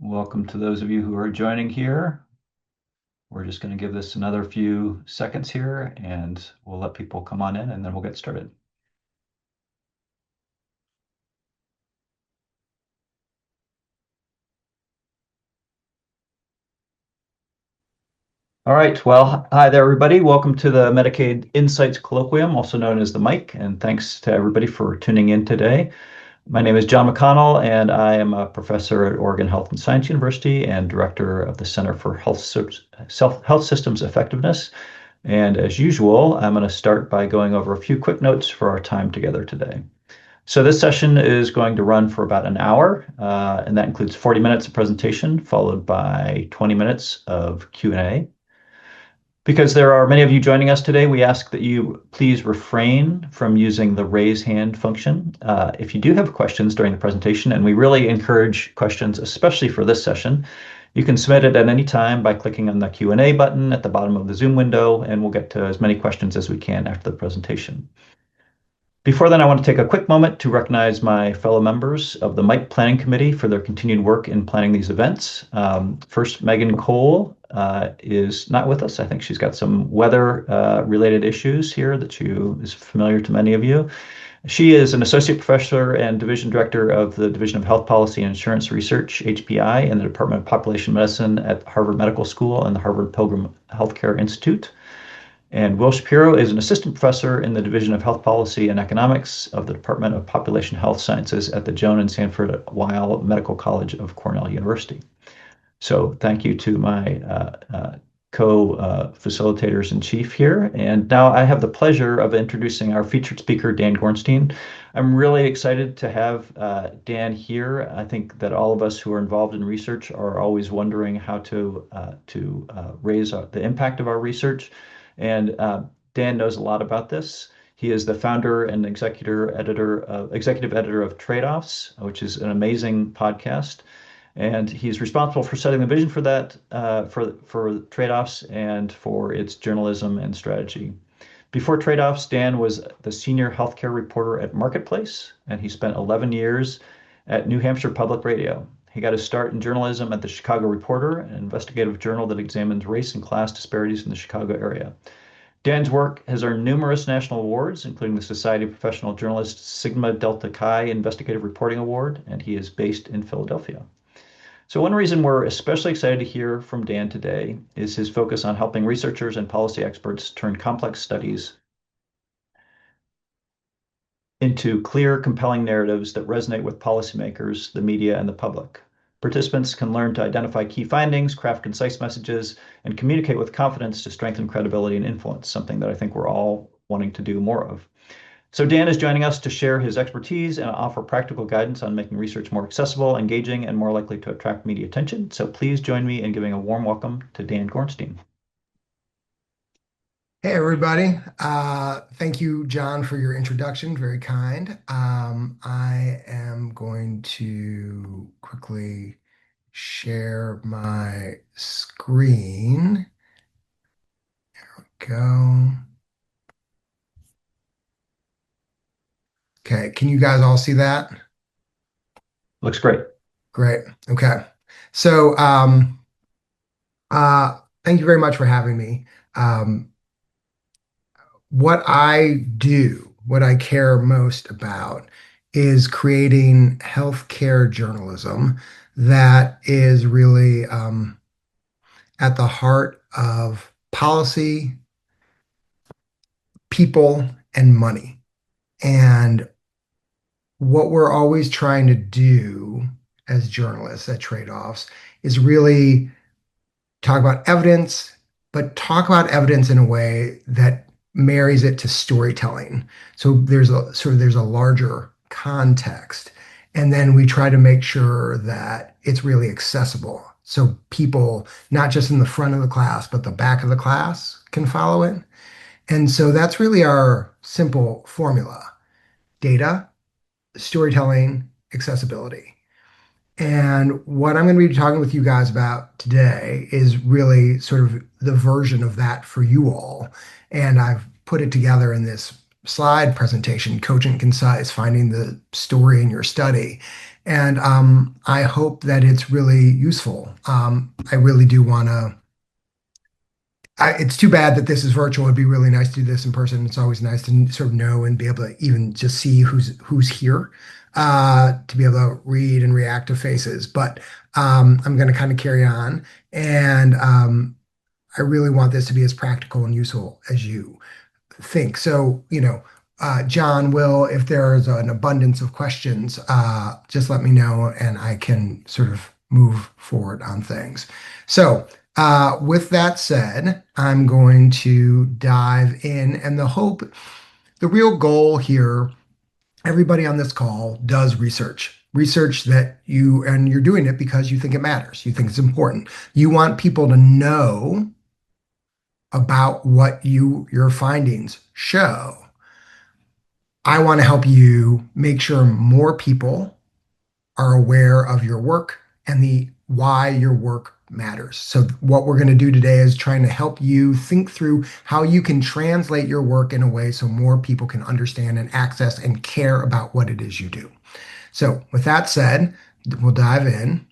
Welcome to those of you who are joining here. We're just going to give this another few seconds here and we'll let people come on in and then we'll get started. All right. Well, hi there, everybody. Welcome to the Medicaid Insights Colloquium, also known as the MIC, and thanks to everybody for tuning in today. My name is John McConnell, and I am a professor at Oregon Health and Science University and director of the Center for Health Systems Effectiveness. And as usual, I'm going to start by going over a few quick notes for our time together today. So this session is going to run for about an hour, and that includes 40 minutes of presentation, followed by 20 minutes of Q&A. Because there are many of you joining us today, we ask that you please refrain from using the raise hand function. If you do have questions during the presentation, and we really encourage questions, especially for this session, you can submit it at any time by clicking on the Q&A button at the bottom of the Zoom window, and we'll get to as many questions as we can after the presentation. Before then, I want to take a quick moment to recognize my fellow members of the MIC Planning Committee for their continued work in planning these events. First, Megan Cole is not with us. I think she's got some weather-related issues here that is familiar to many of you. She is an associate professor and division director of the Division of Health Policy and Insurance Research, HPI, in the Department of Population Medicine at Harvard Medical School and the Harvard Pilgrim Healthcare Institute. And Will Shapiro is an assistant professor in the Division of Health Policy and Economics of the Department of Population Health Sciences at the Joan and Sanford Weill Medical College of Cornell University. So thank you to my co-facilitators in chief here. And now I have the pleasure of introducing our featured speaker, Dan Gorenstein. I'm really excited to have Dan here. I think that all of us who are involved in research are always wondering how to raise the impact of our research. And Dan knows a lot about this. He is the founder and executive editor of Trade-Offs, which is an amazing podcast. And he's responsible for setting the vision for that, for Trade-Offs and for its journalism and strategy. Before Trade-Offs, Dan was the senior healthcare reporter at Marketplace, and he spent 11 years at New Hampshire Public Radio. He got his start in journalism at the Chicago Reporter, an investigative journal that examines race and class disparities in the Chicago area. Dan's work has earned numerous national awards, including the Society of Professional Journalists Sigma Delta Chi Investigative Reporting Award, and he is based in Philadelphia. So one reason we're especially excited to hear from Dan today is his focus on helping researchers and policy experts turn complex studies into clear, compelling narratives that resonate with policymakers, the media, and the public. Participants can learn to identify key findings, craft concise messages, and communicate with confidence to strengthen credibility and influence, something that I think we're all wanting to do more of. So Dan is joining us to share his expertise and offer practical guidance on making research more accessible, engaging, and more likely to attract media attention. So please join me in giving a warm welcome to Dan Gorenstein. Hey, everybody. Thank you, John, for your introduction. Very kind. I am going to quickly share my screen. There we go. Okay, can you guys all see that? Looks great. Great. Okay. So, thank you very much for having me. What I do, what I care most about, is creating healthcare journalism that is really at the heart of policy, people, and money. And what we're always trying to do as journalists at Trade-Offs is really talk about evidence, but talk about evidence in a way that marries it to storytelling. So there's a larger context. And then we try to make sure that it's really accessible. So people, not just in the front of the class, but the back of the class can follow it. And so that's really our simple formula: data, storytelling, accessibility. And what I'm going to be talking with you guys about today is really sort of the version of that for you all. And I've put it together in this slide presentation, Cogent Concise, Finding the Story in Your Study. And I hope that it's really useful. I really do want to. It's too bad that this is virtual. It'd be really nice to do this in person. It's always nice to sort of know and be able to even just see who's here, to be able to read and react to faces. But I'm going to kind of carry on, and I really want this to be as practical and useful as you think. So, John, Will, if there's an abundance of questions, just let me know and I can sort of move forward on things. So, with that said, I'm going to dive in, and the real goal here, everybody on this call does research that and you're doing it because you think it matters. You think it's important. You want people to know about what your findings show. I want to help you make sure more people are aware of your work and the why your work matters. So what we're going to do today is trying to help you think through how you can translate your work in a way so more people can understand and access and care about what it is you do. So with that said, we'll dive in.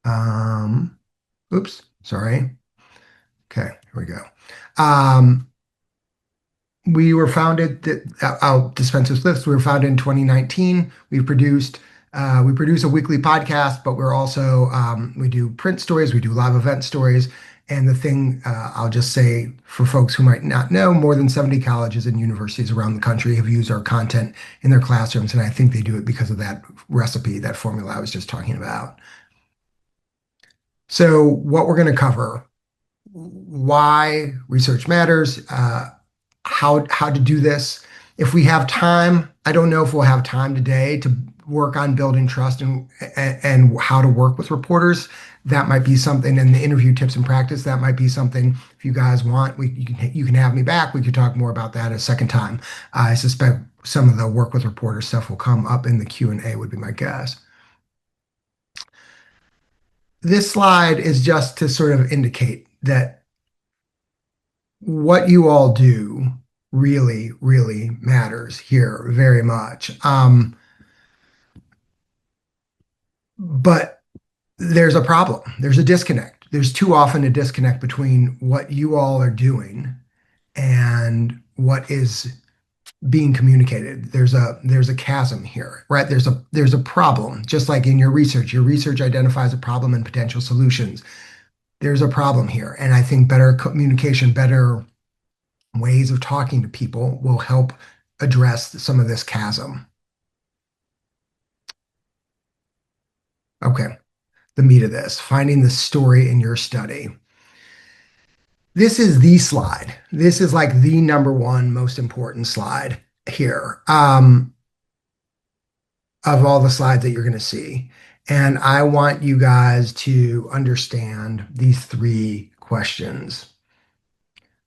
Um, Oops, sorry. Okay, here we go. Um, We were founded, I'll dispense with this. We were founded in 2019. We produce a weekly podcast, but we're also, we do print stories, we do live event stories. And the thing, I'll just say for folks who might not know, more than 70 colleges and universities around the country have used our content in their classrooms. And I think they do it because of that recipe, that formula I was just talking about. So what we're going to cover, why research matters, how to do this. If we have time, I don't know if we'll have time today to work on building trust and how to work with reporters. That might be something, and the interview tips and practice. That might be something. If you guys want, you can have me back. We could talk more about that a second time. I suspect some of the work with reporters stuff will come up in the Q&A. Would be my guess. This slide is just to sort of indicate that what you all do really, really matters here very much. But there's a problem. There's a disconnect. There's too often a disconnect between what you all are doing and what is being communicated. There's a chasm here, right? There's a problem. Just like in your research identifies a problem and potential solutions. There's a problem here, and I think better communication, better ways of talking to people will help address some of this chasm. Okay, the meat of this, finding the story in your study. This is the slide. This is like the number one most important slide here, of all the slides that you're going to see. And I want you guys to understand these three questions.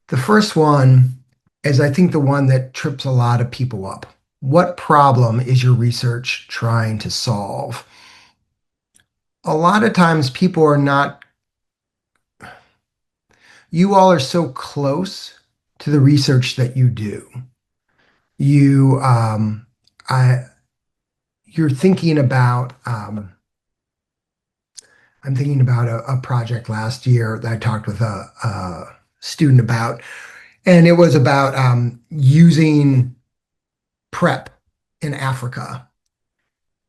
The first one is, I think, the one that trips a lot of people up. What problem is your research trying to solve? A lot of times people are not, you all are so close to the research that you do. You, I, you're thinking about, I'm thinking about a project last year that I talked with a student about, and it was about using PrEP in Africa.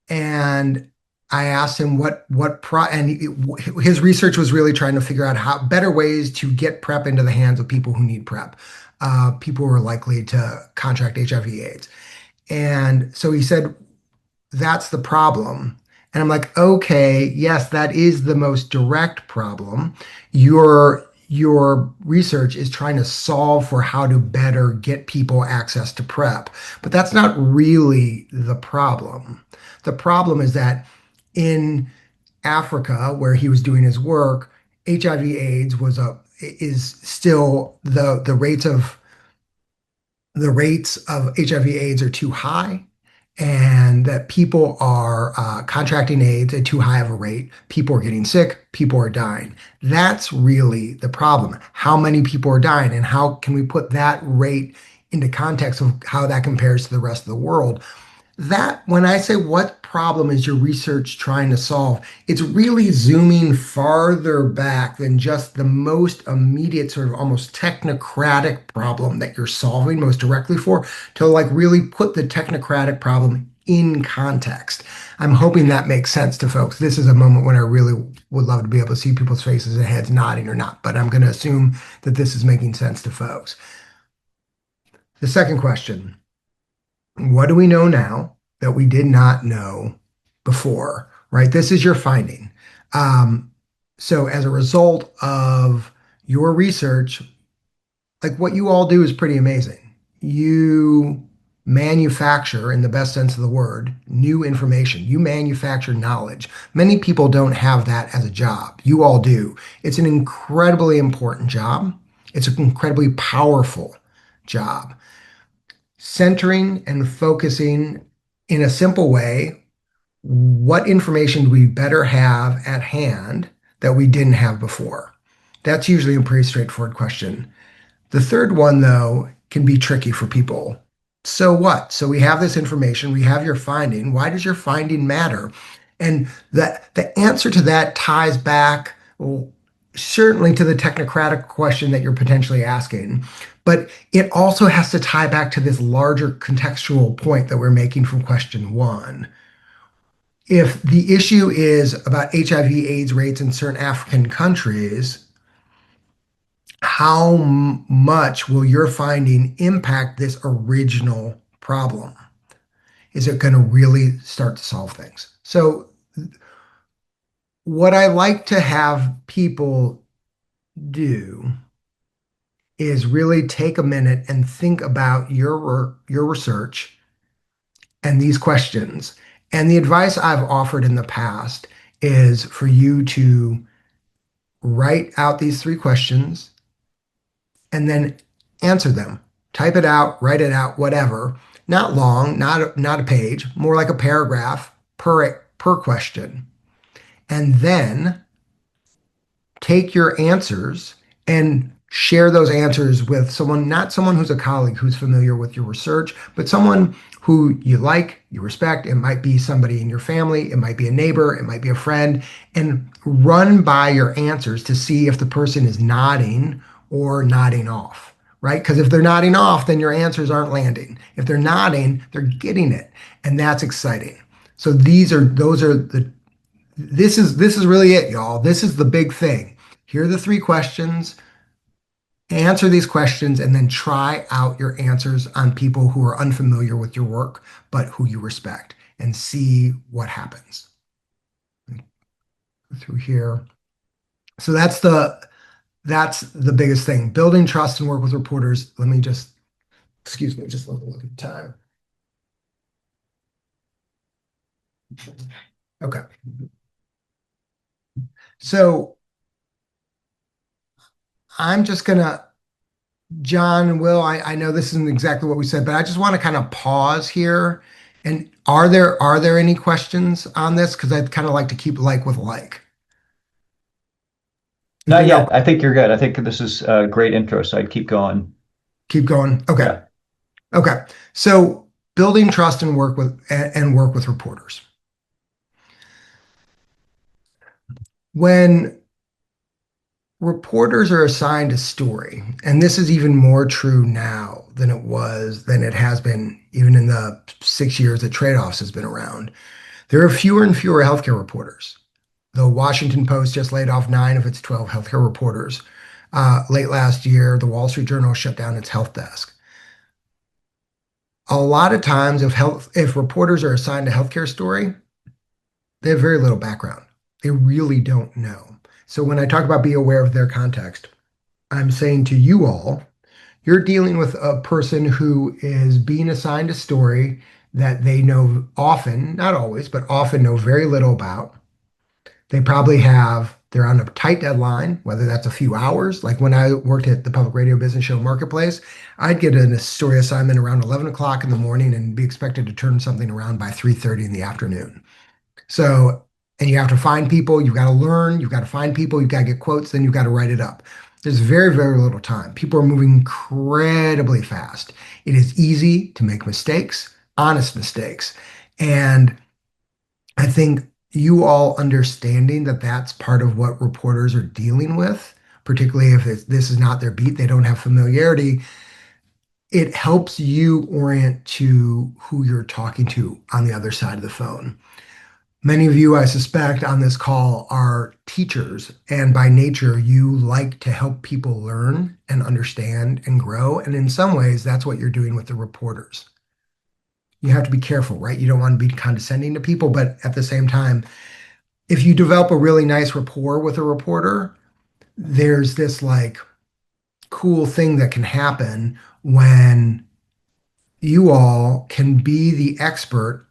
And I asked him his research was really trying to figure out how better ways to get PrEP into the hands of people who need PrEP, people who are likely to contract HIV/AIDS. And so he said, that's the problem. And I'm like, okay, yes, that is the most direct problem. Your research is trying to solve for how to better get people access to PrEP, but that's not really the problem. The problem is that in Africa, where he was doing his work, HIV/AIDS is still the rates of HIV/AIDS are too high, and that people are contracting AIDS at too high of a rate. People are getting sick. People are dying. That's really the problem. How many people are dying, and how can we put that rate into context of how that compares to the rest of the world? that when I say what problem is your research trying to solve, it's really zooming farther back than just the most immediate sort of almost technocratic problem that you're solving most directly for, to like really put the technocratic problem in context. I'm hoping that makes sense to folks. This is a moment when I really would love to be able to see people's faces and heads nodding or not, but I'm going to assume that this is making sense to folks. The second question. What do we know now that we did not know before, right? This is your finding. Um, so as a result of your research, like what you all do is pretty amazing. You manufacture, in the best sense of the word, new information. You manufacture knowledge. Many people don't have that as a job. You all do. It's an incredibly important job. It's an incredibly powerful job. Centering and focusing in a simple way, what information do we better have at hand that we didn't have before? That's usually a pretty straightforward question. The third one, though, can be tricky for people. So what? So we have this information, we have your finding. Why does your finding matter? And the answer to that ties back, well, certainly to the technocratic question that you're potentially asking, but it also has to tie back to this larger contextual point that we're making from question one. If the issue is about HIV/AIDS rates in certain African countries, how much will your finding impact this original problem? Is it going to really start to solve things? So, what I like to have people do is really take a minute and think about your research and these questions. And the advice I've offered in the past is for you to write out these three questions and then answer them. Type it out, write it out, whatever. Not long, not a page, more like a paragraph per question. And then take your answers and share those answers with someone, not someone who's a colleague who's familiar with your research, but someone who you like, you respect. It might be somebody in your family, it might be a neighbor, it might be a friend, and run by your answers to see if the person is nodding or nodding off, right? Because if they're nodding off, then your answers aren't landing. If they're nodding, they're getting it. And that's exciting. So those are the this is really it, y'all. This is the big thing. Here are the three questions. Answer these questions and then try out your answers on people who are unfamiliar with your work, but who you respect, and see what happens. Through here. So that's the biggest thing. Building trust and work with reporters. Let me just, excuse me, just let me look at time. Okay. So I'm just gonna, John and Will, I know this isn't exactly what we said, but I just want to kind of pause here. And are there any questions on this? Because I'd kind of like to keep like with like. If Not there are no, yet. I think you're good. I think this is a great intro, so I'd keep going. keep going. Okay. Yeah. Okay. So building trust and work with reporters. When reporters are assigned a story, and this is even more true now than it has been even in the 6 years that Trade-offs has been around. There are fewer and fewer healthcare reporters. The Washington Post just laid off 9 of its 12 healthcare reporters. Late last year, the Wall Street Journal shut down its health desk. A lot of times, if reporters are assigned a healthcare story, they have very little background. They really don't know. So when I talk about be aware of their context, I'm saying to you all, you're dealing with a person who is being assigned a story that they know often, not always, but often know very little about. They're on a tight deadline, whether that's a few hours. Like when I worked at the public radio business show Marketplace, I'd get a story assignment around 11 o'clock in the morning and be expected to turn something around by 3:30 in the afternoon. So, and you have to find people, you've got to learn, you've got to find people, you've got to get quotes, then you've got to write it up. There's very, very little time. People are moving incredibly fast. It is easy to make mistakes. honest mistakes. And I think you all understanding that that's part of what reporters are dealing with, particularly if this is not their beat, they don't have familiarity, it helps you orient to who you're talking to on the other side of the phone. Many of you, I suspect, on this call are teachers, and by nature, you like to help people learn and understand and grow. And in some ways, that's what you're doing with the reporters. You have to be careful, right? You don't want to be condescending to people, but at the same time, if you develop a really nice rapport with a reporter, there's this like cool thing that can happen when you all can be the expert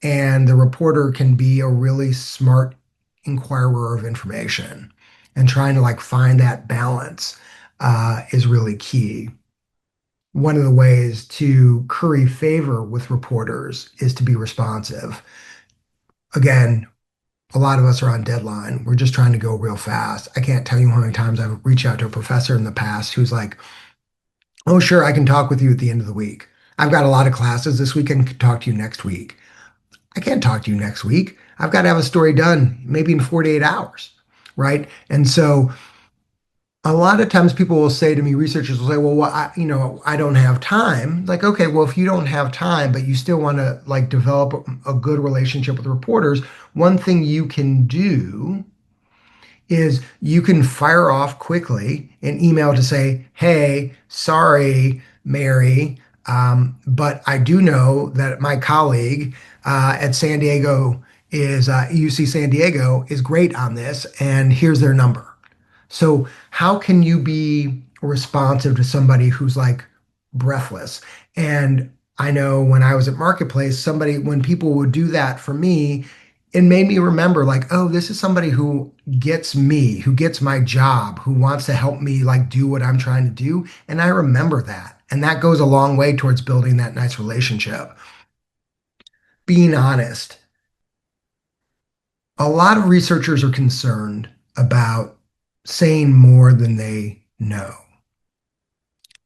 and the reporter can be a really smart inquirer of information. And trying to like find that balance is really key. One of the ways to curry favor with reporters is to be responsive. Again, a lot of us are on deadline. We're just trying to go real fast. I can't tell you how many times I've reached out to a professor in the past who's like, "Oh, sure, I can talk with you at the end of the week. I've got a lot of classes this week and can talk to you next week." I can't talk to you next week. I've got to have a story done maybe in 48 hours, right? And so a lot of times people will say to me, researchers will say, well, I don't have time. Like, okay, well, if you don't have time, but you still want to like develop a good relationship with reporters, one thing you can do is you can fire off quickly an email to say, hey, sorry, Mary, but I do know that my colleague at San Diego UC San Diego is great on this, and here's their number. So, how can you be responsive to somebody who's like breathless? And I know when I was at Marketplace, when people would do that for me, it made me remember, like, oh, this is somebody who gets me, who gets my job, who wants to help me, like, do what I'm trying to do. And I remember that. And that goes a long way towards building that nice relationship. Being honest. A lot of researchers are concerned about saying more than they know.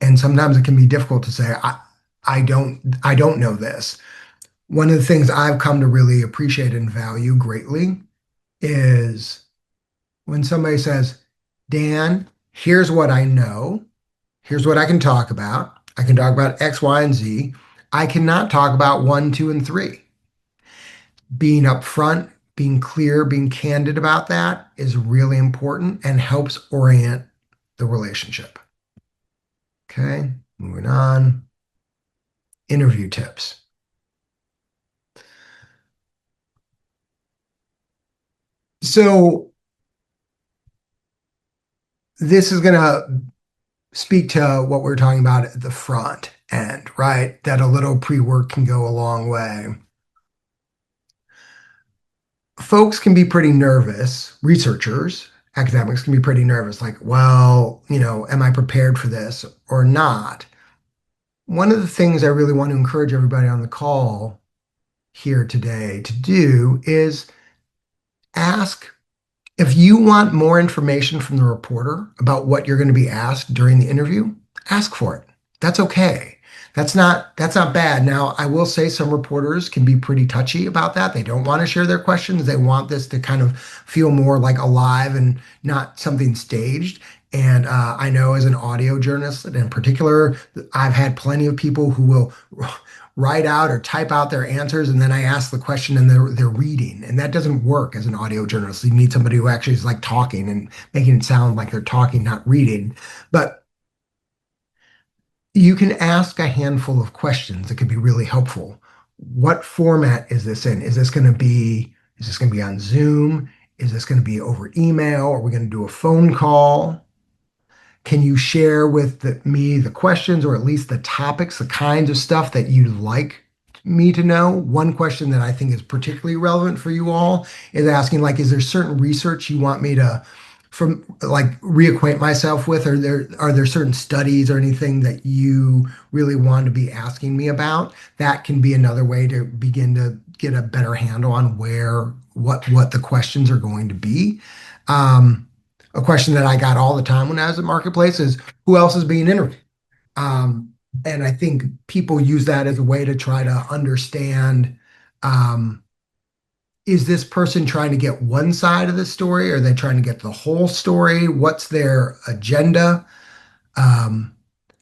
And sometimes it can be difficult to say, I don't know this. One of the things I've come to really appreciate and value greatly is when somebody says, Dan, here's what I know. Here's what I can talk about. I can talk about X, Y, and Z. I cannot talk about one, two, and three. Being upfront, being clear, being candid about that is really important and helps orient the relationship. Okay, moving on. Interview tips. So this is going to speak to what we're talking about at the front end, right? That a little pre-work can go a long way. Folks can be pretty nervous, researchers, academics can be pretty nervous, like, well, am I prepared for this or not? One of the things I really want to encourage everybody on the call here today to do is ask. If you want more information from the reporter about what you're going to be asked during the interview, ask for it. That's okay. That's not bad. Now, I will say some reporters can be pretty touchy about that. They don't want to share their questions. They want this to kind of feel more like alive and not something staged. And I know as an audio journalist, and in particular, I've had plenty of people who will write out or type out their answers, and then I ask the question and they're reading, and that doesn't work as an audio journalist. You need somebody who actually is like talking and making it sound like they're talking, not reading. But you can ask a handful of questions that could be really helpful. What format is this in? Is this going to be on Zoom? Is this going to be over email? Are we going to do a phone call? Can you share with me the questions or at least the topics, the kinds of stuff that you'd like me to know? One question that I think is particularly relevant for you all is asking, like, is there certain research you want me to reacquaint myself with? Are there certain studies or anything that you really want to be asking me about? That can be another way to begin to get a better handle on what the questions are going to be. A question that I got all the time when I was at Marketplace is, who else is being interviewed? And I think people use that as a way to try to understand, um, is this person trying to get one side of the story? Are they trying to get the whole story? What's their agenda? Um,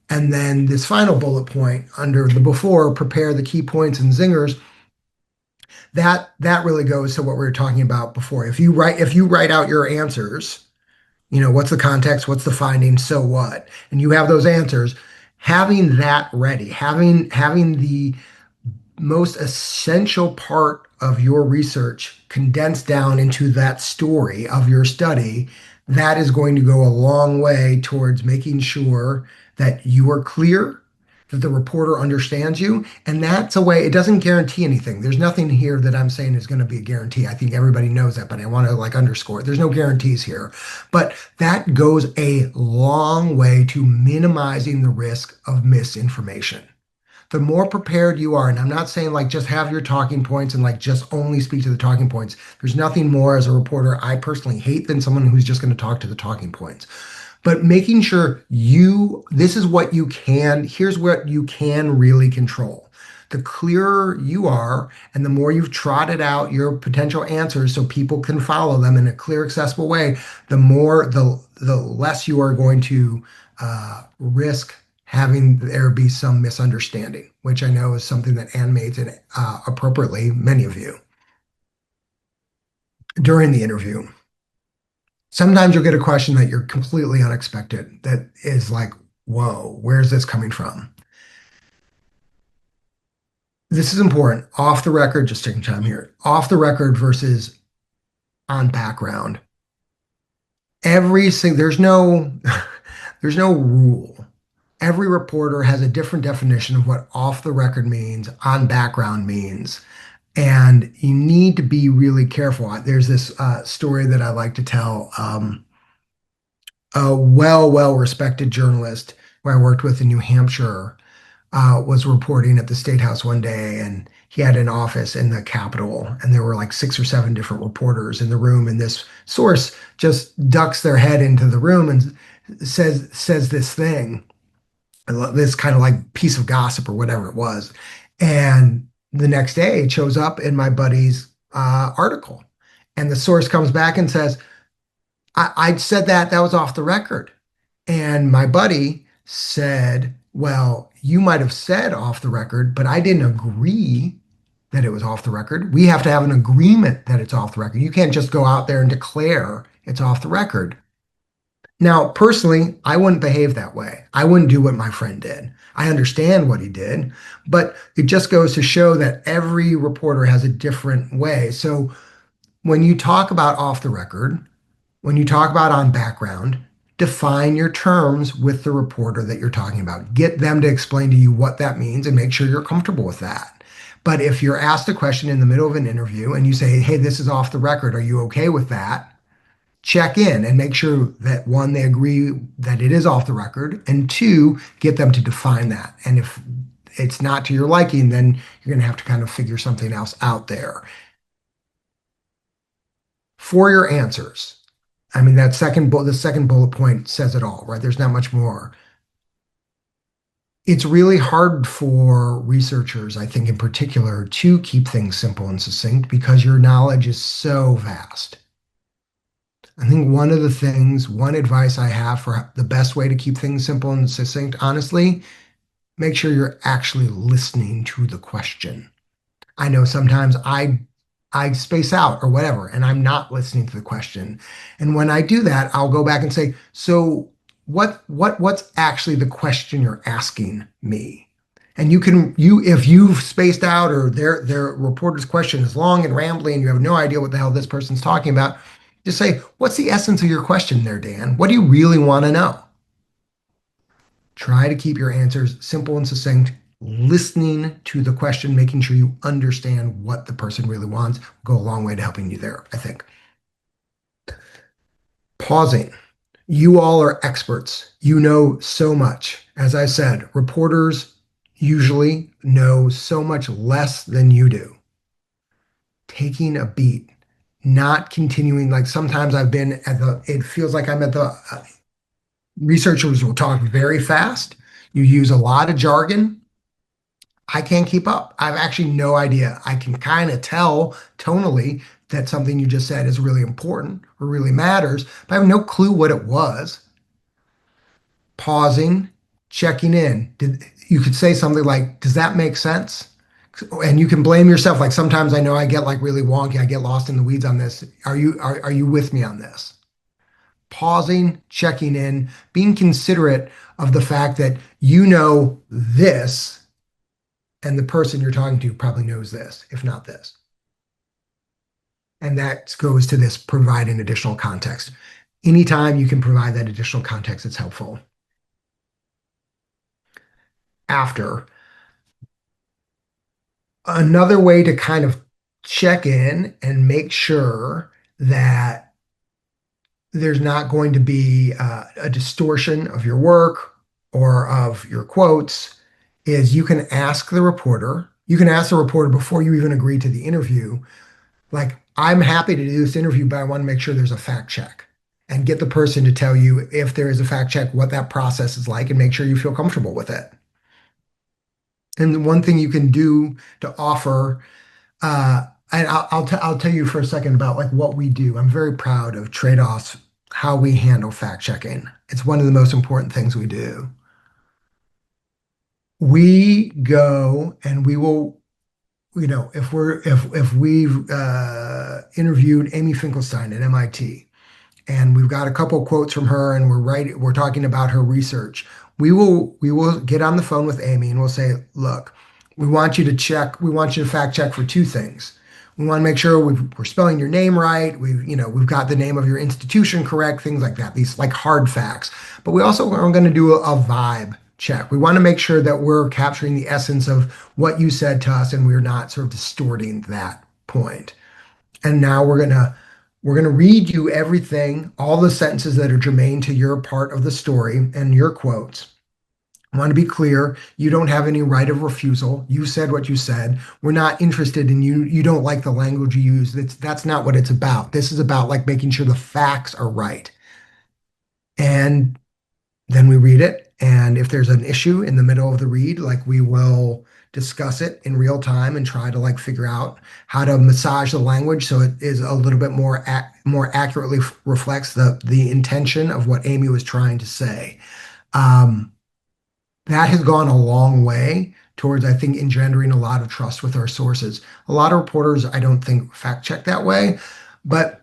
and then this final bullet point under the before, prepare the key points and zingers. That really goes to what we were talking about before. If you write out your answers, what's the context, what's the finding, so what, and you have those answers, having that ready, having the most essential part of your research condensed down into that story of your study, that is going to go a long way towards making sure that you are clear, that the reporter understands you. And that's a way, it doesn't guarantee anything. There's nothing here that I'm saying is going to be a guarantee. I think everybody knows that, but I want to like underscore it. There's no guarantees here. But that goes a long way to minimizing the risk of misinformation. The more prepared you are, and I'm not saying like just have your talking points and like just only speak to the talking points. There's nothing more as a reporter I personally hate than someone who's just going to talk to the talking points. But making sure this is what you can, here's what you can really control. The clearer you are, and the more you've trotted out your potential answers so people can follow them in a clear, accessible way, the less you are going to risk having there be some misunderstanding, which I know is something that animates and appropriately many of you during the interview. Sometimes you'll get a question that you're completely unexpected that is like, whoa, where's this coming from? This is important. Off the record, just taking time here. Off the record versus on background. There's no there's no rule. Every reporter has a different definition of what off the record means, on background means. And you need to be really careful. There's this story that I like to tell. A well respected journalist who I worked with in New Hampshire was reporting at the State House one day, and he had an office in the Capitol, and there were like 6 or 7 different reporters in the room, and this source just ducks their head into the room and says this thing, this kind of like piece of gossip or whatever it was, and the next day it shows up in my buddy's article, and the source comes back and says, I said that was off the record. And my buddy said, well, you might have said off the record, but I didn't agree that it was off the record. We have to have an agreement that it's off the record. You can't just go out there and declare it's off the record. Now, personally, I wouldn't behave that way. I wouldn't do what my friend did. I understand what he did, but it just goes to show that every reporter has a different way. So when you talk about off the record, when you talk about on background, define your terms with the reporter that you're talking about. Get them to explain to you what that means and make sure you're comfortable with that. But if you're asked a question in the middle of an interview and you say, hey, this is off the record, are you okay with that? Check in and make sure that one, they agree that it is off the record, and two, get them to define that. And if it's not to your liking, then you're going to have to kind of figure something else out there. For your answers, I mean, the second bullet point says it all, right? There's not much more. It's really hard for researchers, I think in particular, to keep things simple and succinct because your knowledge is so vast. I think one advice I have for the best way to keep things simple and succinct, honestly, make sure you're actually listening to the question. I know sometimes I space out or whatever, and I'm not listening to the question. And when I do that, I'll go back and say, so what's actually the question you're asking me? And if you've spaced out or their reporter's question is long and rambling and you have no idea what the hell this person's talking about, just say, what's the essence of your question there, Dan? What do you really want to know? Try to keep your answers simple and succinct, listening to the question, making sure you understand what the person really wants, go a long way to helping you there, I think. Pausing. You all are experts. You know so much. As I said, reporters usually know so much less than you do. Taking a beat, not continuing. Like sometimes it feels like I'm at the researchers will talk very fast. You use a lot of jargon. I can't keep up. I've actually no idea. I can kind of tell tonally that something you just said is really important or really matters, but I have no clue what it was. Pausing, checking in. You could say something like, "Does that make sense?" And you can blame yourself. Like sometimes I know I get like really wonky. I get lost in the weeds on this. Are you with me on this? Pausing, checking in, being considerate of the fact that you know this and the person you're talking to probably knows this, if not this. And that goes to this providing additional context. Anytime you can provide that additional context, it's helpful. After, another way to kind of check in and make sure that there's not going to be a distortion of your work or of your quotes is you can ask the reporter before you even agree to the interview, like, I'm happy to do this interview, but I want to make sure there's a fact check and get the person to tell you if there is a fact check, what that process is like, and make sure you feel comfortable with it. And one thing you can do to offer, and I'll tell you for a second about like what we do. I'm very proud of trade-offs, how we handle fact checking. It's one of the most important things we do. We go and we will, if we've interviewed Amy Finkelstein at MIT, and we've got a couple quotes from her, and we're talking about her research. We will get on the phone with Amy and we'll say, look, we want you to fact check for two things. We want to make sure we're spelling your name right. We've got the name of your institution correct, things like that, these like hard facts. But we also are going to do a vibe check. We want to make sure that we're capturing the essence of what you said to us and we're not sort of distorting that point. And now we're gonna read you everything, all the sentences that are germane to your part of the story and your quotes. I want to be clear, you don't have any right of refusal. You said what you said. We're not interested in you. You don't like the language you use. That's not what it's about. This is about like making sure the facts are right. And then we read it. And if there's an issue in the middle of the read, like we will discuss it in real time and try to like figure out how to massage the language so it is a little bit more accurately reflects the intention of what Amy was trying to say. Um, that has gone a long way towards, I think, engendering a lot of trust with our sources. A lot of reporters, I don't think, fact check that way, but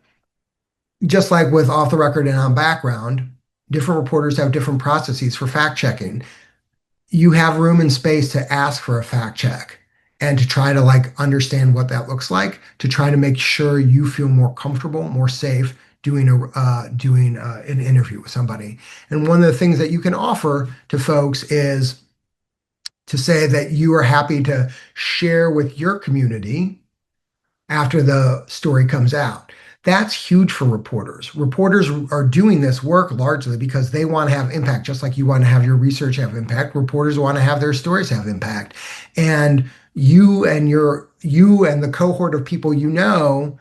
just like with off the record and on background, different reporters have different processes for fact checking. You have room and space to ask for a fact check and to try to like understand what that looks like, to try to make sure you feel more comfortable, more safe doing an interview with somebody. And one of the things that you can offer to folks is to say that you are happy to share with your community after the story comes out. That's huge for reporters. Reporters are doing this work largely because they want to have impact, just like you want to have your research have impact. Reporters want to have their stories have impact. And you and the cohort of people you know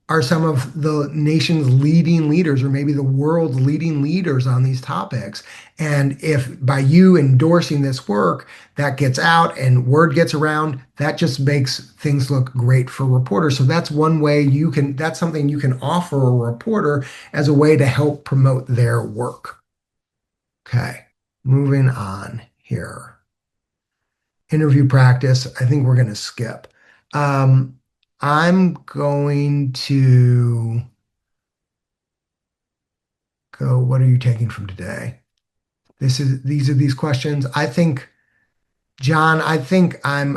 are some of the nation's leading leaders, or maybe the world's leading leaders on these topics. And if by you endorsing this work, that gets out and word gets around, that just makes things look great for reporters. So that's one way that's something you can offer a reporter as a way to help promote their work. Okay, moving on here. Interview practice, I think we're going to skip. Um, I'm going to go, what are you taking from today? These are these questions. I think, John, I think I'm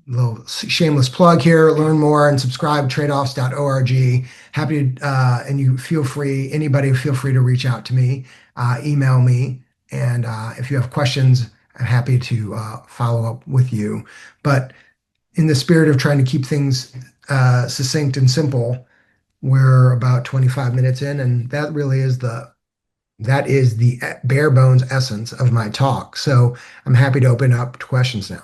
little shameless plug here. Learn more and subscribe tradeoffs.org. Happy to, and you feel free, anybody feel free to reach out to me, email me. And if you have questions, I'm happy to follow up with you. But in the spirit of trying to keep things succinct and simple, we're about 25 minutes in, and that is the bare bones essence of my talk. So I'm happy to open up to questions now.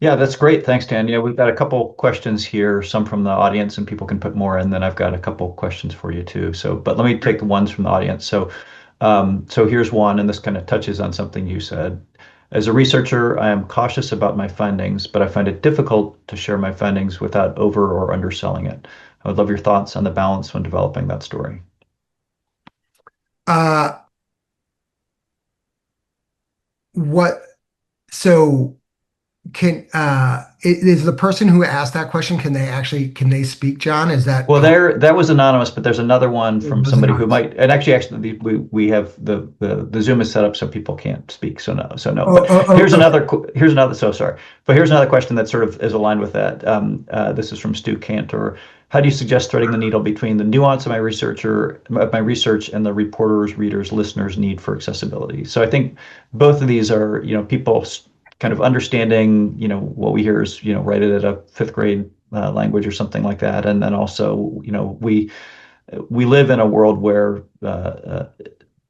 Yeah, that's great. Thanks, Dan. Yeah, we've got a couple questions here, some from the audience, and people can put more in. Then I've got a couple questions for you too. So, but let me take the ones from the audience. So, So here's one, and this kind of touches on something you said. As a researcher, I am cautious about my findings, but I find it difficult to share my findings without over or underselling it. I would love your thoughts on the balance when developing that story. Uh, what, so is the person who asked that question, can they speak, John? Is that Well, possible? that was anonymous, but there's another one It from was somebody who anonymous. might. And actually, we have the Zoom is set up so people can't speak. So no. Oh, But oh, oh, okay. here's another. So sorry, but here's another question that sort of is aligned with that. This is from Stu Cantor. How do you suggest threading the needle between the nuance of my research and the reporters, readers, listeners' need for accessibility? So I think both of these are, people kind of understanding, what we hear is, write it at a fifth grade language or something like that. And then also, we live in a world where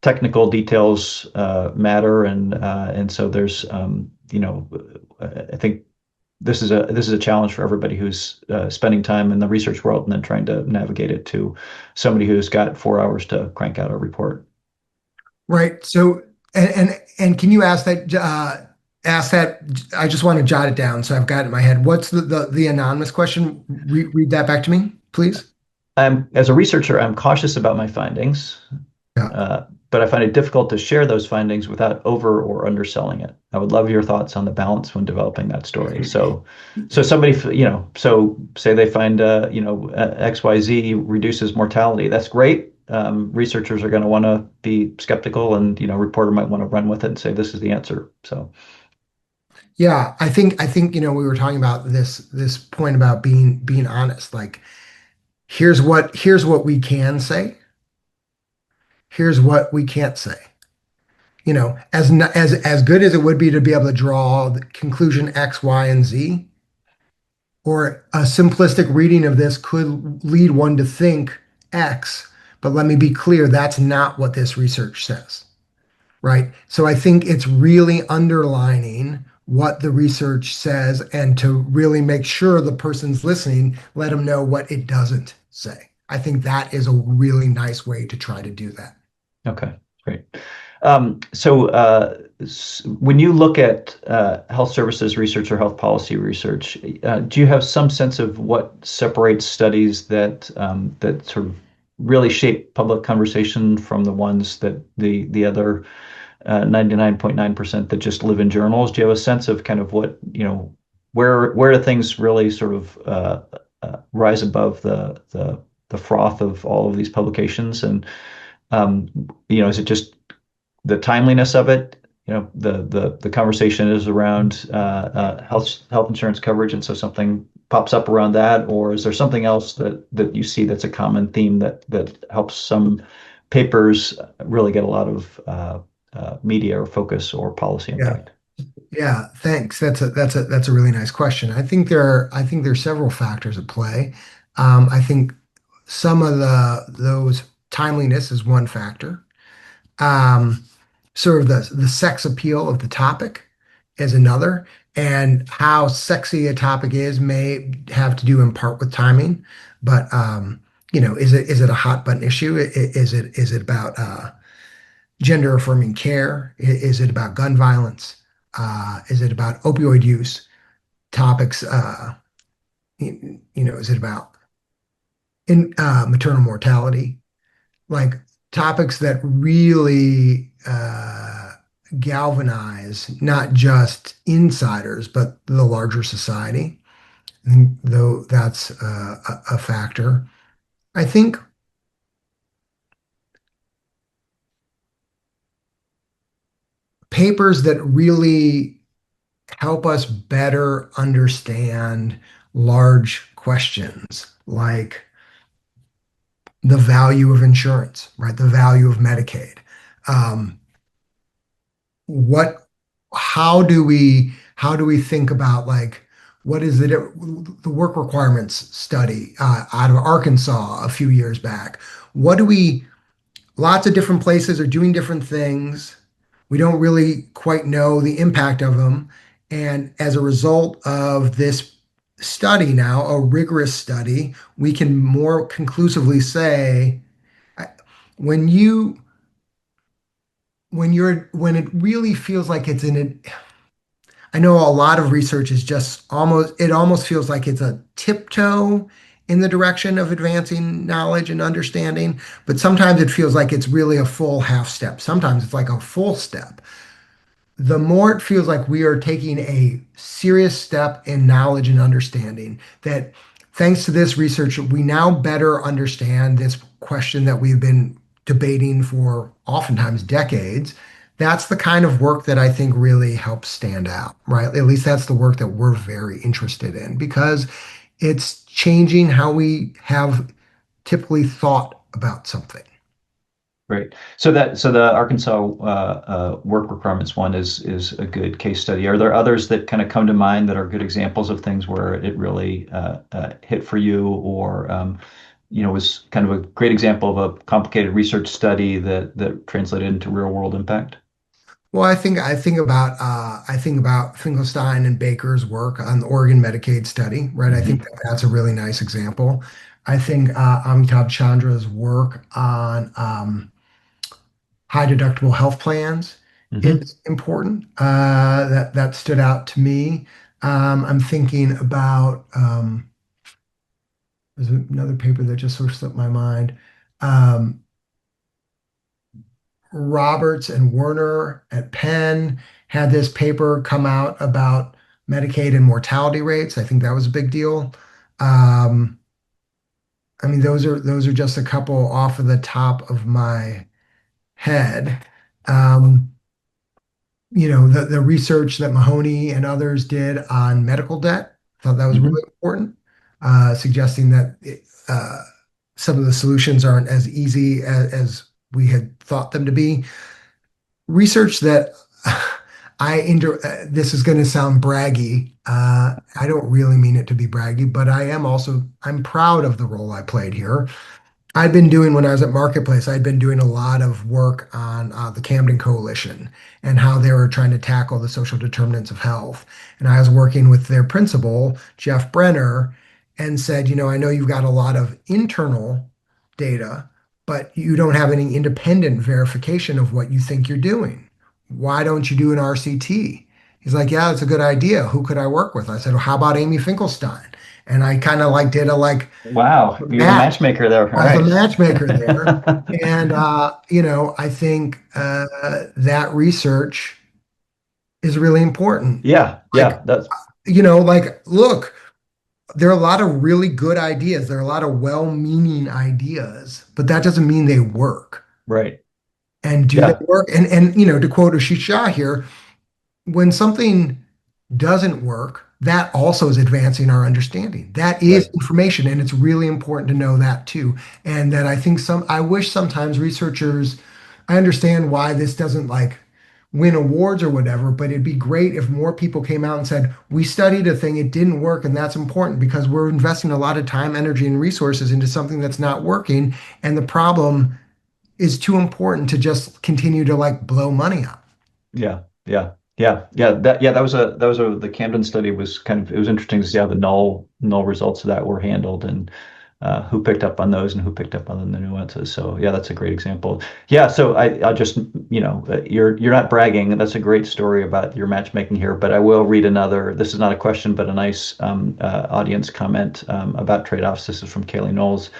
technical details matter, and so there's, I think this is a challenge for everybody who's spending time in the research world and then trying to navigate it to somebody who's got 4 hours to crank out a report. Right. So, and can you ask that? I just want to jot it down so I've got it in my head. What's the anonymous question? Read that back to me, please. As a researcher, I'm cautious about my findings, Yeah. but I find it difficult to share those findings without over or underselling it. I would love your thoughts on the balance when developing that story. So somebody, so say they find, XYZ reduces mortality. That's great. Researchers are going to want to be skeptical, and reporter might want to run with it and say this is the answer. So Yeah, I think we were talking about this point about being honest. Like here's what we can say. Here's what we can't say. As good as it would be to be able to draw the conclusion X, Y, and Z, or a simplistic reading of this could lead one to think X, but let me be clear, that's not what this research says, right? So I think it's really underlining what the research says and to really make sure the person's listening, let them know what it doesn't say. I think that is a really nice way to try to do that. okay, great. When you look at health services research or health policy research, do you have some sense of what separates studies that sort of really shape public conversation from the ones that the other 99.9% that just live in journals? Do you have a sense of kind of what, where do things really sort of rise above the froth of all of these publications? And is it just the timeliness of it? The conversation is around health insurance coverage, and so something pops up around that, or is there something else that you see that's a common theme that helps some papers really get a lot of media or focus or policy Yeah. impact? Yeah, thanks. That's a really nice question. I think there are several factors at play. I think some of those timeliness is one factor. Um, Sort of the sex appeal of the topic is another, and how sexy a topic is may have to do in part with timing. But is it a hot button issue? Is it about gender affirming care? Is it about gun violence? Is it about opioid use topics? Is it about maternal mortality? Like topics that really galvanize not just insiders, but the larger society. I think, though that's a factor. I think papers that really help us better understand large questions like the value of insurance, right? The value of Medicaid. Um, what, how do we think about like what is the work requirements study out of Arkansas a few years back? What do we Lots of different places are doing different things. We don't really quite know the impact of them. And as a result of this study now, a rigorous study, we can more conclusively say when you when it really feels like it's in it. I know a lot of research is just it almost feels like it's a tiptoe in the direction of advancing knowledge and understanding, but sometimes it feels like it's really a full half step. Sometimes it's like a full step. The more it feels like we are taking a serious step in knowledge and understanding, that thanks to this research, we now better understand this question that we've been debating for oftentimes decades. That's the kind of work that I think really helps stand out, right? At least that's the work that we're very interested in because it's changing how we have typically thought about something. Great. So the Arkansas work requirements one is a good case study. Are there others that kind of come to mind that are good examples of things where it really hit for you, or was kind of a great example of a complicated research study that translated into real world impact? Well, I think about Finkelstein and Baker's work on the Oregon Medicaid study, right? I think Hmm. that that's a really nice example. I think Amitabh Chandra's work on high deductible health plans Hmm. is important. That stood out to me. I'm thinking about there's another paper that just sort of slipped my mind. Um, Roberts and Werner at Penn had this paper come out about Medicaid and mortality rates. I think that was a big deal. Um, I mean, those are just a couple off of the top of my head. Um, the research that Mahoney and others did on medical debt, thought that was Hmm. really important, suggesting that some of the solutions aren't as easy as we had thought them to be. Research that this is going to sound braggy. I don't really mean it to be braggy, but I'm proud of the role I played here. I'd been doing when I was at Marketplace, I'd been doing a lot of work on the Camden Coalition and how they were trying to tackle the social determinants of health. And I was working with their principal, Jeff Brenner, and said, I know you've got a lot of internal data, but you don't have any independent verification of what you think you're doing. Why don't you do an RCT? He's like, yeah, that's a good idea. Who could I work with? I said, well, how about Amy Finkelstein? And I kind of like did a Wow, you're the match. matchmaker there. All I was a right. matchmaker there. And, I think that research is really important. Yeah, Like, yeah, that's look, there are a lot of really good ideas. There are a lot of well-meaning ideas, but that doesn't mean they work. right. And do they Yeah, work? To quote Ashish Shah here, when something doesn't work, that also is advancing our understanding. That is right. information, and it's really important to know that too. And that I wish sometimes researchers, I understand why this doesn't like win awards or whatever, but it'd be great if more people came out and said, we studied a thing, it didn't work, and that's important because we're investing a lot of time, energy, and resources into something that's not working, and the problem is too important to just continue to like blow money up. Yeah, yeah, yeah. That was the Camden study was kind of, it was interesting to see how the null results of that were handled, and who picked up on those and who picked up on the nuances. So yeah, that's a great example. Yeah, so I'll just, you're not bragging. That's a great story about your matchmaking here, but I will read another. This is not a question, but a nice audience comment about trade-offs. This is from Kaylee Knowles.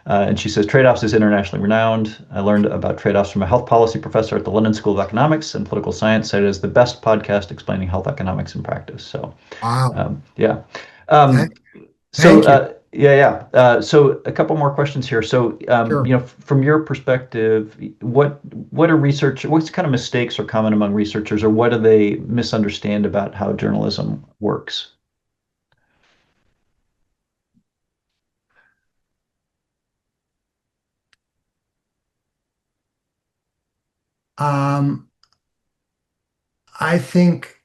And she says, trade-offs is internationally renowned. I learned about trade-offs from a health policy professor at the London School of Economics and Political Science, said it is the best podcast explaining health economics in practice. So, Wow. yeah. Um, Thank, so, thank you. so a couple more questions here. So, Sure. from your perspective, what kind of mistakes are common among researchers, or what do they misunderstand about how journalism works? Um, I think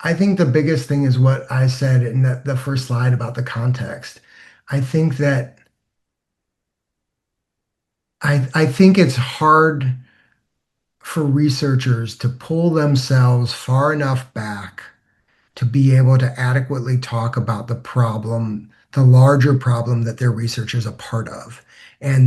I think the biggest thing is what I said in the first slide about the context. I think that I think it's hard for researchers to pull themselves far enough back to be able to adequately talk about the problem, the larger problem that their research is a part of. And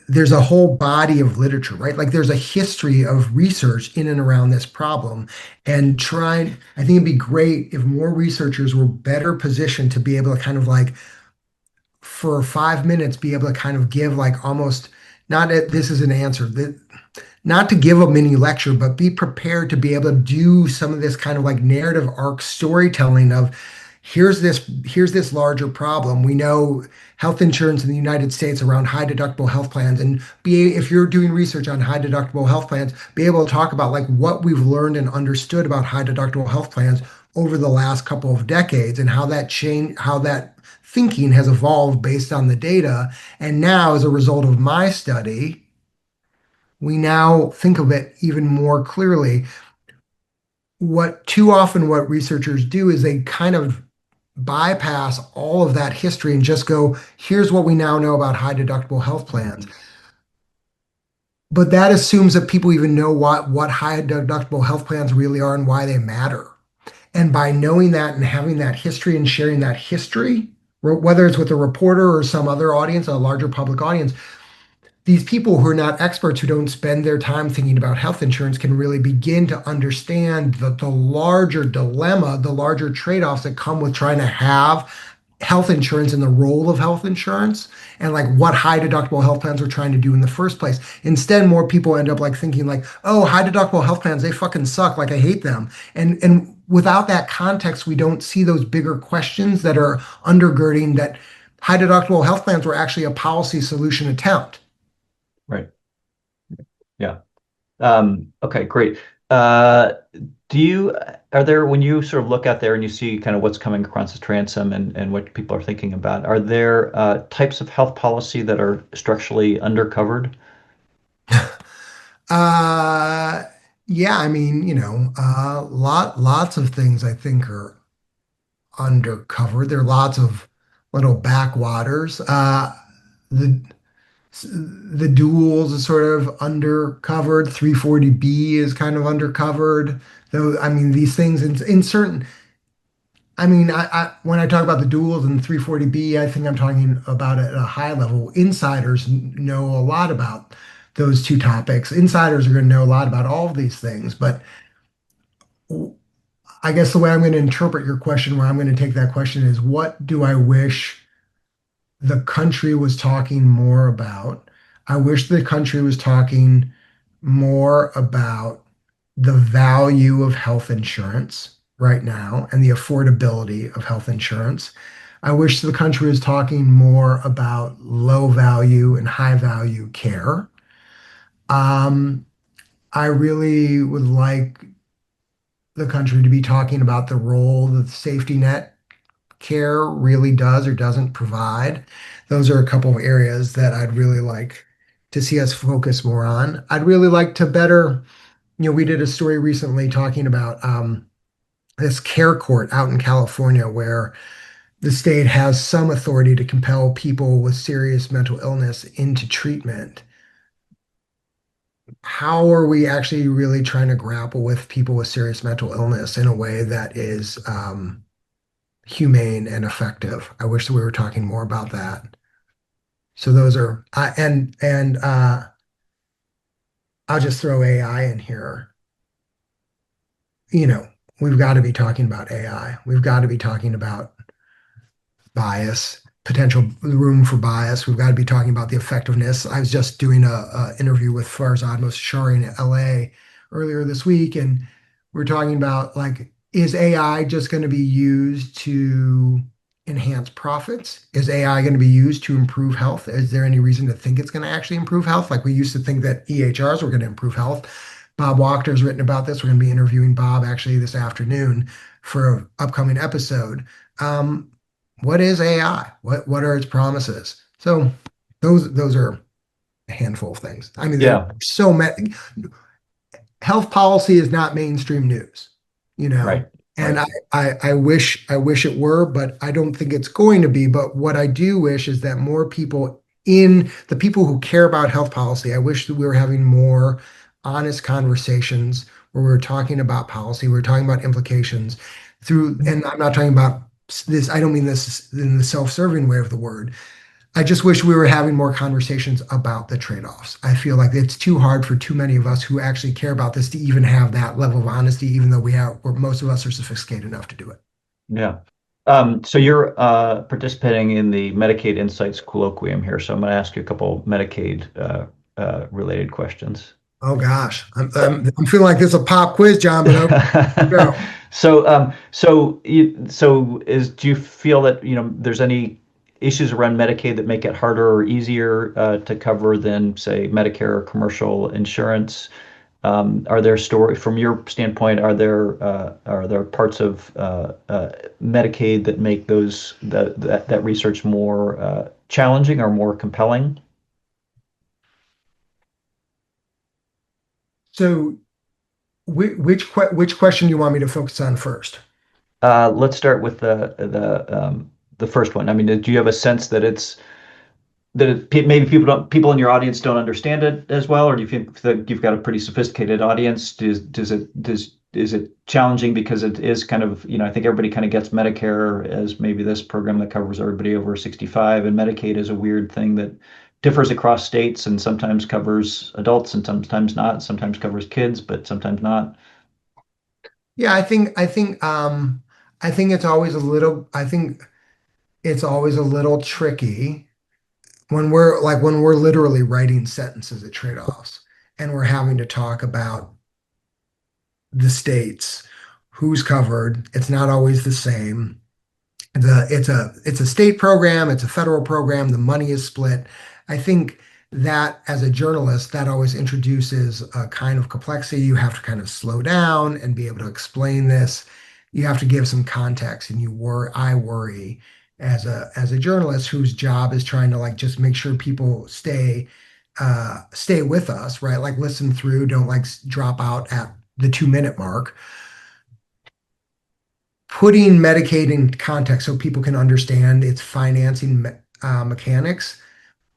there's a whole body of literature, right? Like there's a history of research in and around this problem. And I think it'd be great if more researchers were better positioned to be able to kind of like, for 5 minutes, be able to kind of give like almost not that this is an answer, that not to give a mini lecture, but be prepared to be able to do some of this kind of like narrative arc storytelling of here's this larger problem. We know health insurance in the United States around high deductible health plans, and be if you're doing research on high deductible health plans, be able to talk about like what we've learned and understood about high deductible health plans over the last couple of decades and how that thinking has evolved based on the data. And now, as a result of my study, we now think of it even more clearly. What too often what researchers do is they kind of bypass all of that history and just go, here's what we now know about high deductible health plans. But that assumes that people even know what high deductible health plans really are and why they matter. And by knowing that and having that history and sharing that history, whether it's with a reporter or some other audience, a larger public audience, these people who are not experts, who don't spend their time thinking about health insurance, can really begin to understand the larger dilemma, the larger trade-offs that come with trying to have health insurance and the role of health insurance and like what high deductible health plans are trying to do in the first place. Instead, more people end up like thinking like, oh, high deductible health plans, they fucking suck. Like I hate them. And without that context, we don't see those bigger questions that are undergirding that high deductible health plans were actually a policy solution attempt. Right. Yeah. Okay, great. Uh, are there, when you sort of look out there and you see kind of what's coming across the transom and what people are thinking about, are there types of health policy that are structurally undercovered? Uh, yeah, I mean, lots of things I think are undercovered. There are lots of little backwaters. The the duals is sort of undercovered. 340B is kind of undercovered. Though, I mean, these things in certain, I mean, when I talk about the duals and 340B, I think I'm talking about it at a high level. Insiders know a lot about those two topics. Insiders are going to know a lot about all of these things. But I guess the way I'm going to interpret your question, where I'm going to take that question, is what do I wish the country was talking more about? I wish the country was talking more about the value of health insurance right now and the affordability of health insurance. I wish the country was talking more about low value and high value care. Um, I really would like the country to be talking about the role that the safety net care really does or doesn't provide. Those are a couple of areas that I'd really like to see us focus more on. I'd really like to better, we did a story recently talking about this care court out in California where the state has some authority to compel people with serious mental illness into treatment. How are we actually really trying to grapple with people with serious mental illness in a way that is humane and effective? I wish that we were talking more about that. So those are and I'll just throw AI in here. You know, we've got to be talking about AI. We've got to be talking about bias, potential room for bias. We've got to be talking about the effectiveness. I was just doing a interview with Farzad Mostashari in LA earlier this week, and we're talking about like, is AI just going to be used to enhance profits? Is AI going to be used to improve health? Is there any reason to think it's going to actually improve health? Like we used to think that EHRs were going to improve health. Bob Wachter has written about this. We're going to be interviewing Bob actually this afternoon for an upcoming episode. Um, what is AI? What are its promises? So those are a handful of things. I mean, there are Yeah, so many. Health policy is not mainstream news, you know, right, and right. I wish it were, but I don't think it's going to be. But what I do wish is that more people in the people who care about health policy, I wish that we were having more honest conversations where we were talking about policy, we were talking about implications through, and I'm not talking about this, I don't mean this in the self-serving way of the word. I just wish we were having more conversations about the trade-offs. I feel like it's too hard for too many of us who actually care about this to even have that level of honesty, even though most of us are sophisticated enough to do it. Yeah. So you're participating in the Medicaid Insights Colloquium here. So I'm going to ask you a couple Medicaid related questions. Oh gosh, I'm feeling like this is a pop quiz, John, but okay, go. Do you feel that, there's any issues around Medicaid that make it harder or easier to cover than, say, Medicare or commercial insurance? Are there story from your standpoint, are there parts of Medicaid that make that research more challenging or more compelling? So, which question do you want me to focus on first? Let's start with the first one. I mean, do you have a sense that maybe people in your audience don't understand it as well, or do you think that you've got a pretty sophisticated audience? Is it challenging because it is kind of, I think everybody kind of gets Medicare as maybe this program that covers everybody over 65, and Medicaid is a weird thing that differs across states and sometimes covers adults and sometimes not, sometimes covers kids, but sometimes not. Yeah, I think it's always a little tricky when we're literally writing sentences at trade-offs and we're having to talk about the states, who's covered. It's not always the same. It's a state program, it's a federal program, the money is split. I think that as a journalist, that always introduces a kind of complexity. You have to kind of slow down and be able to explain this. You have to give some context, and I worry as a journalist whose job is trying to like just make sure people stay with us, right? Like listen through, don't like drop out at the 2 minute mark. Putting Medicaid in context so people can understand its financing mechanics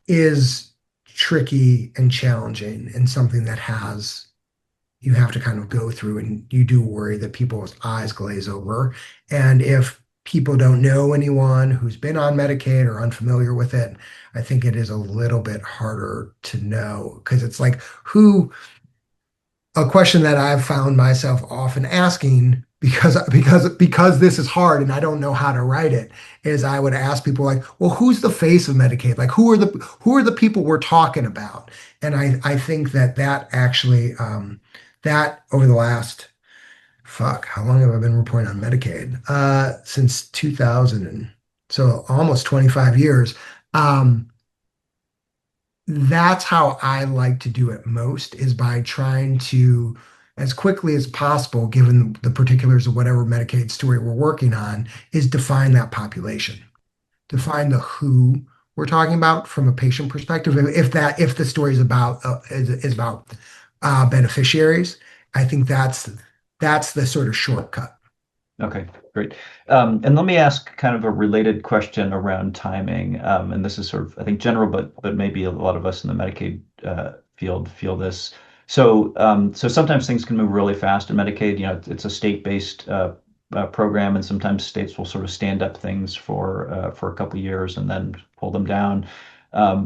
is tricky and challenging and something that has you have to kind of go through, and you do worry that people's eyes glaze over. And if people don't know anyone who's been on Medicaid or unfamiliar with it, I think it is a little bit harder to know because it's like who a question that I've found myself often asking because this is hard and I don't know how to write it is I would ask people like, well, who's the face of Medicaid? Like who are the people we're talking about? And I think that actually that over the last how long have I been reporting on Medicaid? Since 2000, and so almost 25 years. Um, that's how I like to do it most is by trying to, as quickly as possible, given the particulars of whatever Medicaid story we're working on, is define that population, define the who we're talking about from a patient perspective. If the story is about beneficiaries, I think that's the sort of shortcut. Okay, great. And let me ask kind of a related question around timing. And this is sort of, I think, general, but maybe a lot of us in the Medicaid field feel this. So sometimes things can move really fast in Medicaid. It's a state-based program, and sometimes states will sort of stand up things for a couple years and then pull them down.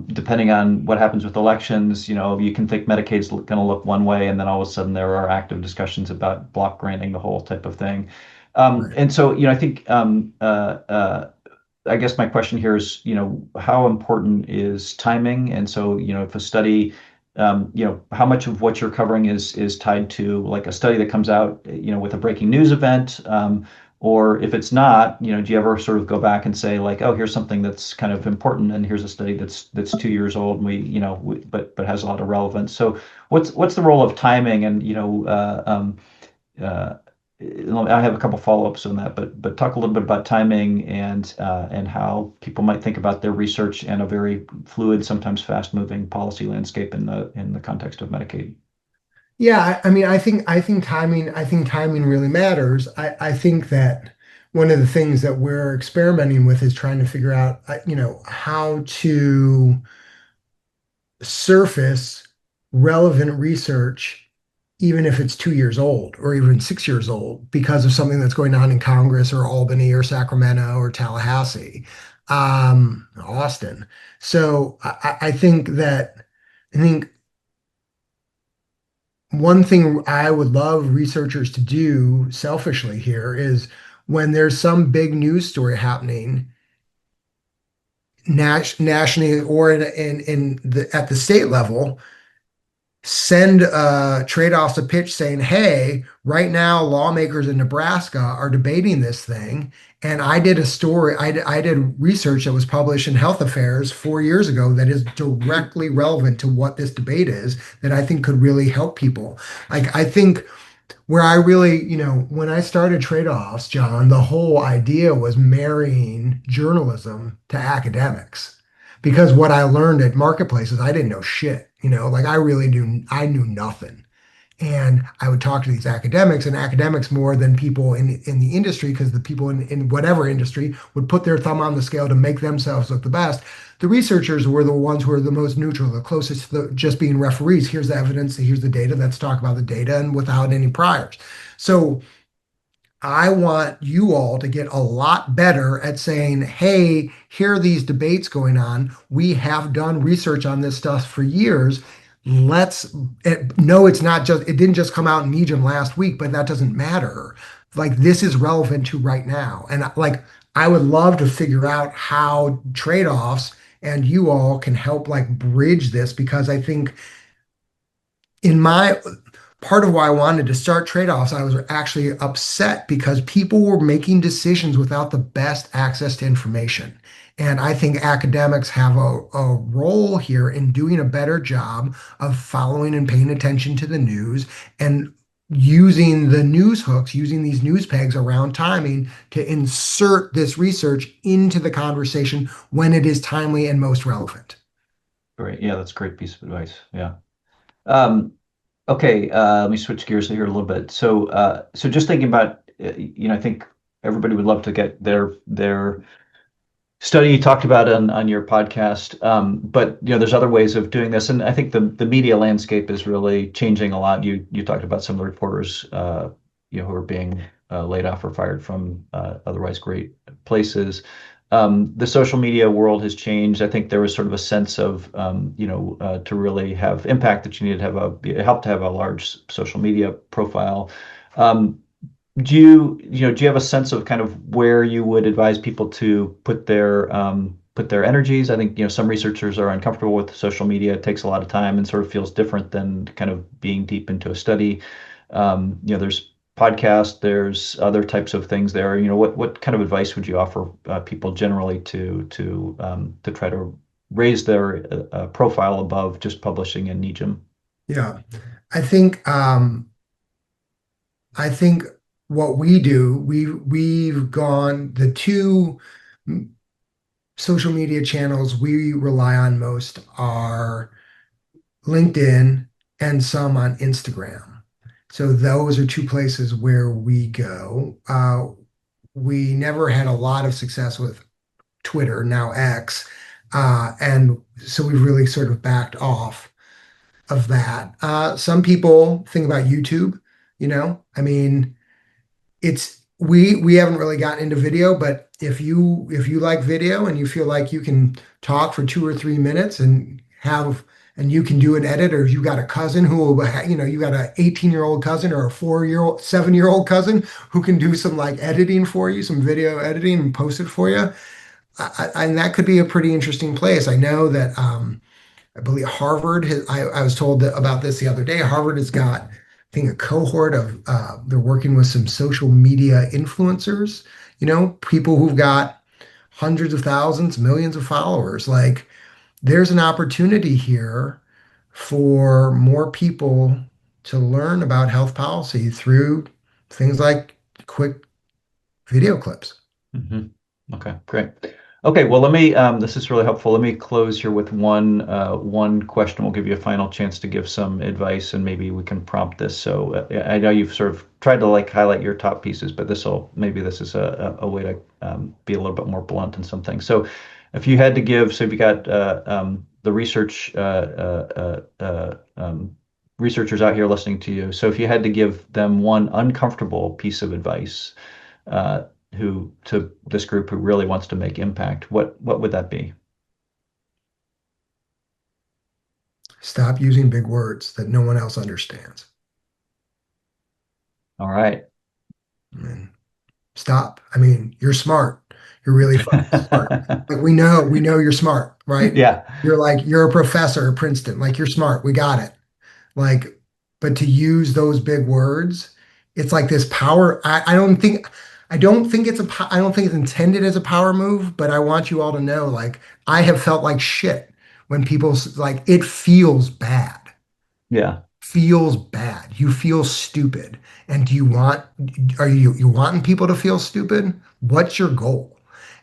Depending on what happens with elections, you can think Medicaid's going to look one way, and then all of a sudden there are active discussions about block granting the whole type of thing. Right. And so, I think, I guess my question here is, how important is timing? And so, if a study, how much of what you're covering is tied to like a study that comes out, with a breaking news event, or if it's not, do you ever sort of go back and say like, oh, here's something that's kind of important, and here's a study that's 2 years old, and but has a lot of relevance. So, what's the role of timing, and uh, I have a couple follow-ups on that, but talk a little bit about timing and how people might think about their research in a very fluid, sometimes fast-moving policy landscape in the context of Medicaid. Yeah, I mean, I think timing really matters. I think that one of the things that we're experimenting with is trying to figure out, how to surface relevant research, even if it's 2 years old or even 6 years old, because of something that's going on in Congress or Albany or Sacramento or Tallahassee. Austin. So I think one thing I would love researchers to do selfishly here is when there's some big news story happening nationally or at the state level, send trade-offs a pitch saying, hey, right now lawmakers in Nebraska are debating this thing. And I did a story, I did research that was published in Health Affairs 4 years ago that is directly relevant to what this debate is that I think could really help people. Like, I think where I really, when I started trade-offs, John, the whole idea was marrying journalism to academics. Because what I learned at marketplaces, I didn't know shit, like I knew nothing. And I would talk to these academics and academics more than people in the industry, because the people in whatever industry would put their thumb on the scale to make themselves look the best. The researchers were the ones who were the most neutral, the closest to just being referees. Here's the evidence, here's the data, let's talk about the data and without any priors. So I want you all to get a lot better at saying, hey, here are these debates going on. We have done research on this stuff for years. Let's no, it didn't just come out in Medium last week, but that doesn't matter. Like, this is relevant to right now. And like, I would love to figure out how trade-offs and you all can help like bridge this, because I think in my part of why I wanted to start trade-offs, I was actually upset because people were making decisions without the best access to information. And I think academics have a role here in doing a better job of following and paying attention to the news and using the news hooks, using these news pegs around timing to insert this research into the conversation when it is timely and most relevant. Great. Yeah, that's a great piece of advice. Yeah. Um, okay, let me switch gears here a little bit. So just thinking about, I think everybody would love to get their study you talked about on your podcast. But there's other ways of doing this, and I think the media landscape is really changing a lot. You talked about some of the reporters, who are being laid off or fired from otherwise great places. The social media world has changed. I think there was sort of a sense of, to really have impact that you needed to have help to have a large social media profile. Um, do you have a sense of kind of where you would advise people to put their energies? I think, some researchers are uncomfortable with social media. It takes a lot of time and sort of feels different than kind of being deep into a study. There's podcasts, there's other types of things there. What kind of advice would you offer people generally to try to raise their profile above just publishing in Medium? Yeah. I think I think what we do, we've gone the two social media channels we rely on most are LinkedIn and some on Instagram. So those are two places where we go. We never had a lot of success with Twitter, now X, and so we've really sort of backed off of that. Some people think about YouTube. I mean, we haven't really gotten into video, but if you like video and you feel like you can talk for 2 or 3 minutes and you can do an edit, or you got a cousin who will, you got a 18-year-old cousin or a 4-year-old, 7-year-old cousin who can do some like editing for you, some video editing and post it for you. And that could be a pretty interesting place. I know that I believe Harvard I was told about this the other day. Harvard has got, I think, a cohort of, they're working with some social media influencers, people who've got hundreds of thousands, millions of followers. Like, there's an opportunity here for more people to learn about health policy through things like quick video clips. hmm Okay, great. Okay, well, this is really helpful. Let me close here with one question. We'll give you a final chance to give some advice, and maybe we can prompt this. So I know you've sort of tried to like highlight your top pieces, but maybe this is a way to be a little bit more blunt in some things. So if you had to give, so if you got the researchers out here listening to you, so if you had to give them one uncomfortable piece of advice, who to this group who really wants to make impact, what would that be? Stop using big words that no one else understands. All right. I mean, stop. I mean, you're smart. You're really fucking smart. Like we know you're smart, right? Yeah, You're a professor at Princeton. Like you're smart. We got it. Like, but to use those big words, it's like this power. I don't think I don't think it's intended as a power move, but I want you all to know, like, I have felt like shit when like, it yeah, feels bad. You feel stupid. And are you wanting people to feel stupid? What's your goal?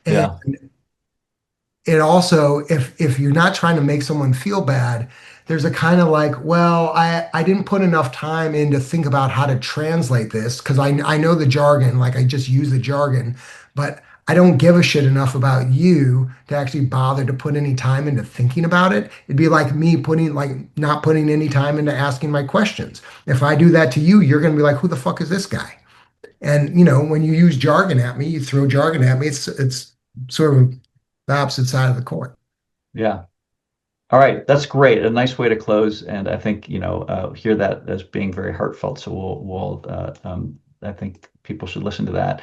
And yeah, it also, if you're not trying to make someone feel bad, there's a kind of like, well, I didn't put enough time in to think about how to translate this because I know the jargon, like I just use the jargon, but I don't give a shit enough about you to actually bother to put any time into thinking about it. It'd be like me not putting any time into asking my questions. If I do that to you, you're going to be like, who the fuck is this guy? And when you use jargon at me, you throw jargon at me. It's sort of the opposite side of the coin. yeah. All right, that's great. A nice way to close, and I think hear that as being very heartfelt. So I think people should listen to that.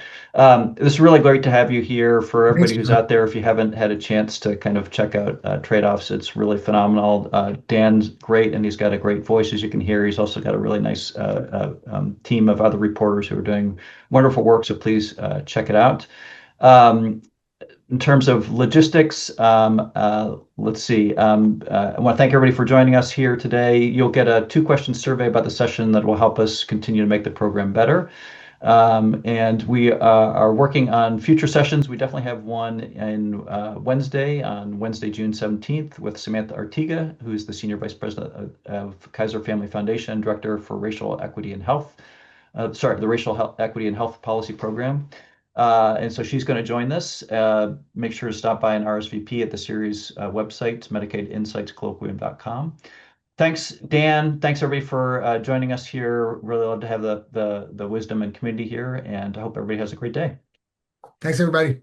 This is really great to have you here. For Thanks, everybody who's John. out there, if you haven't had a chance to kind of check out Trade-offs, it's really phenomenal. Dan's great, and he's got a great voice, as you can hear. He's also got a really nice team of other reporters who are doing wonderful work. So please check it out. Um, in terms of logistics, let's see. I want to thank everybody for joining us here today. You'll get a two-question survey about the session that will help us continue to make the program better. And we are working on future sessions. We definitely have one on Wednesday, June 17th, with Samantha Artiga, who's the Senior Vice President of Kaiser Family Foundation, Director for Racial Equity and Health. The Racial Equity and Health Policy Program. And so she's going to join this. Make sure to stop by and RSVP at the series website, MedicaidInsightsColloquium.com. Thanks, Dan. Thanks everybody for joining us here. Really love to have the wisdom and community here, and I hope everybody has a great day. Thanks, everybody.